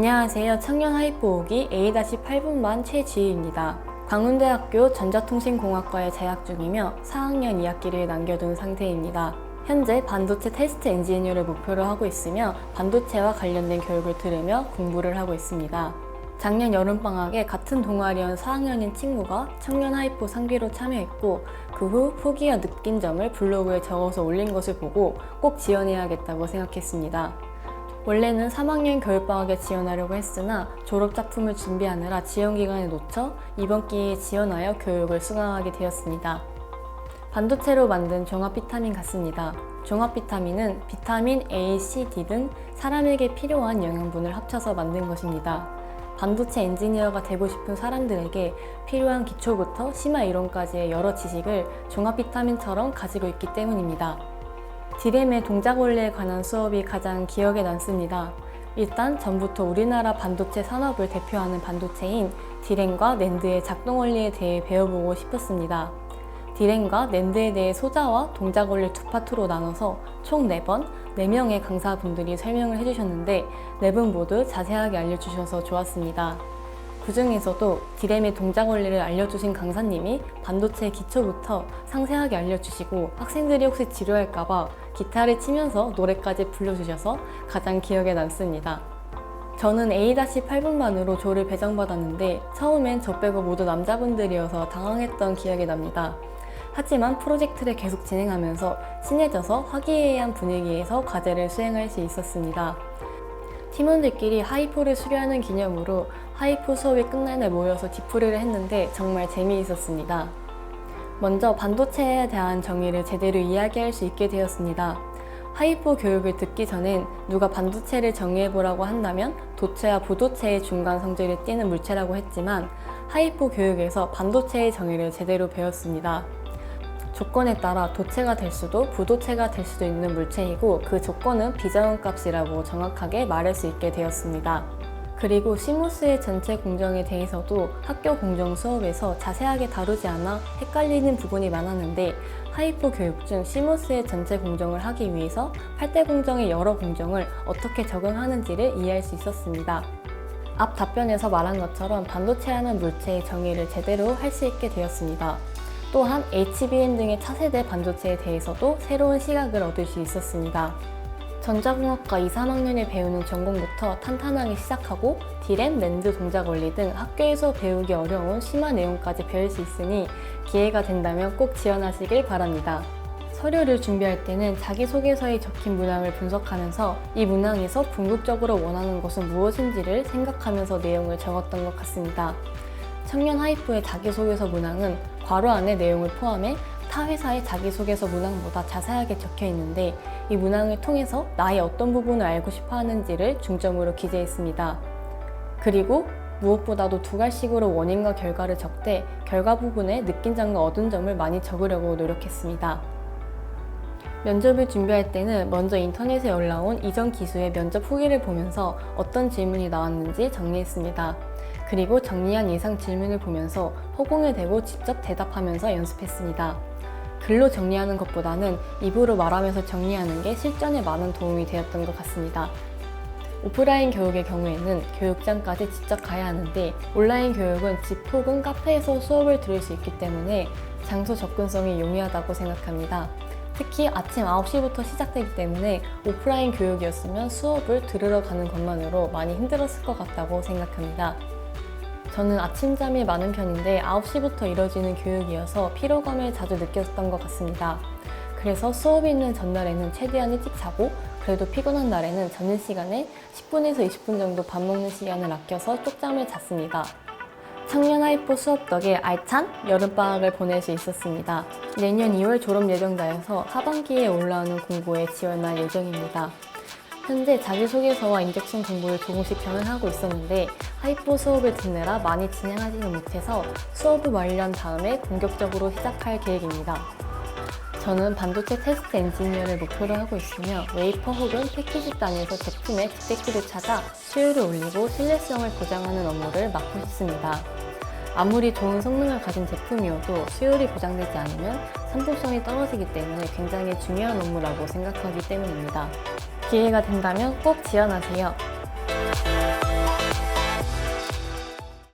안녕하세요. 청년 하이프 5기 A-8분반 최지희입니다. 광운대학교 전자통신공학과에 재학 중이며 4학년 2학기를 남겨둔 상태입니다. 현재 반도체 테스트 엔지니어를 목표로 하고 있으며 반도체와 관련된 교육을 들으며 공부를 하고 있습니다. 작년 여름방학에 같은 동아리원 4학년인 친구가 청년 하이프 상비로 참여했고 그 후 후기와 느낀 점을 블로그에 적어서 올린 것을 보고 꼭 지원해야겠다고 생각했습니다. 원래는 3학년 겨울방학에 지원하려고 했으나 졸업작품을 준비하느라 지원기간을 놓쳐 이번 기회에 지원하여 교육을 수강하게 되었습니다. 반도체로 만든 종합비타민 같습니다. 종합비타민은 비타민 A, C, D 등 사람에게 필요한 영양분을 합쳐서 만든 것입니다. 반도체 엔지니어가 되고 싶은 사람들에게 필요한 기초부터 심화 이론까지의 여러 지식을 종합비타민처럼 가지고 있기 때문입니다. 디램의 동작 원리에 관한 수업이 가장 기억에 남습니다. 일단 전부터 우리나라 반도체 산업을 대표하는 반도체인 디램과 낸드의 작동 원리에 대해 배워보고 싶었습니다. 디램과 낸드에 대해 소자와 동작 원리 두 파트로 나눠서 총 4번, 4명의 강사분들이 설명을 해주셨는데 4분 모두 자세하게 알려주셔서 좋았습니다. 그 중에서도 디램의 동작 원리를 알려주신 강사님이 반도체 기초부터 상세하게 알려주시고 학생들이 혹시 지루할까봐 기타를 치면서 노래까지 불러주셔서 가장 기억에 남습니다. 저는 A-8분반으로 조를 배정받았는데 처음엔 저 빼고 모두 남자분들이어서 당황했던 기억이 납니다. 하지만 프로젝트를 계속 진행하면서 친해져서 화기애애한 분위기에서 과제를 수행할 수 있었습니다. 팀원들끼리 하이프를 수료하는 기념으로 하이프 수업이 끝날 날 모여서 뒤풀이를 했는데 정말 재미있었습니다. 먼저 반도체에 대한 정의를 제대로 이야기할 수 있게 되었습니다. 하이프 교육을 듣기 전엔 누가 반도체를 정의해보라고 한다면 도체와 부도체의 중간 성질을 띠는 물체라고 했지만 하이프 교육에서 반도체의 정의를 제대로 배웠습니다. 조건에 따라 도체가 될 수도 부도체가 될 수도 있는 물체이고 그 조건은 비정한값이라고 정확하게 말할 수 있게 되었습니다. 그리고 시모스의 전체 공정에 대해서도 학교 공정 수업에서 자세하게 다루지 않아 헷갈리는 부분이 많았는데 하이프 교육 중 시모스의 전체 공정을 하기 위해서 8대 공정의 여러 공정을 어떻게 적용하는지를 이해할 수 있었습니다. 앞 답변에서 말한 것처럼 반도체라는 물체의 정의를 제대로 할 수 있게 되었습니다. 또한 HBM 등의 차세대 반도체에 대해서도 새로운 시각을 얻을 수 있었습니다. 전자공학과 2, 3학년에 배우는 전공부터 탄탄하게 시작하고 디램, 낸드 동작 원리 등 학교에서 배우기 어려운 심화 내용까지 배울 수 있으니 기회가 된다면 꼭 지원하시길 바랍니다. 서류를 준비할 때는 자기소개서에 적힌 문항을 분석하면서 이 문항에서 궁극적으로 원하는 것은 무엇인지를 생각하면서 내용을 적었던 것 같습니다. 청년 하이프의 자기소개서 문항은 괄호 안에 내용을 포함해 타 회사의 자기소개서 문항보다 자세하게 적혀 있는데 이 문항을 통해서 나의 어떤 부분을 알고 싶어 하는지를 중점으로 기재했습니다. 그리고 무엇보다도 두 갈씩으로 원인과 결과를 적되 결과 부분에 느낀 점과 얻은 점을 많이 적으려고 노력했습니다. 면접을 준비할 때는 먼저 인터넷에 올라온 이전 기수의 면접 후기를 보면서 어떤 질문이 나왔는지 정리했습니다. 그리고 정리한 예상 질문을 보면서 허공에 대고 직접 대답하면서 연습했습니다. 글로 정리하는 것보다는 입으로 말하면서 정리하는 게 실전에 많은 도움이 되었던 것 같습니다. 오프라인 교육의 경우에는 교육장까지 직접 가야 하는데 온라인 교육은 집 혹은 카페에서 수업을 들을 수 있기 때문에 장소 접근성이 용이하다고 생각합니다. 특히 아침 9시부터 시작되기 때문에 오프라인 교육이었으면 수업을 들으러 가는 것만으로 많이 힘들었을 것 같다고 생각합니다. 저는 아침잠이 많은 편인데 9시부터 이뤄지는 교육이어서 피로감을 자주 느꼈던 것 같습니다. 그래서 수업이 있는 전날에는 최대한 일찍 자고 그래도 피곤한 날에는 점심시간에 10분에서 20분 정도 밥 먹는 시간을 아껴서 쪽잠을 잤습니다. 청년 하이프 수업 덕에 알찬 여름방학을 보낼 수 있었습니다. 내년 2월 졸업 예정자여서 하반기에 올라오는 공고에 지원할 예정입니다. 현재 자기소개서와 인적성 공부를 조금씩 병행하고 있었는데 하이프 수업을 듣느라 많이 진행하지는 못해서 수업을 완료한 다음에 본격적으로 시작할 계획입니다. 저는 반도체 테스트 엔지니어를 목표로 하고 있으며 웨이퍼 혹은 패키지 단위에서 제품의 뒷대기를 찾아 수율을 올리고 신뢰성을 보장하는 업무를 맡고 싶습니다. 아무리 좋은 성능을 가진 제품이어도 수율이 보장되지 않으면 상품성이 떨어지기 때문에 굉장히 중요한 업무라고 생각하기 때문입니다. 기회가 된다면 꼭 지원하세요.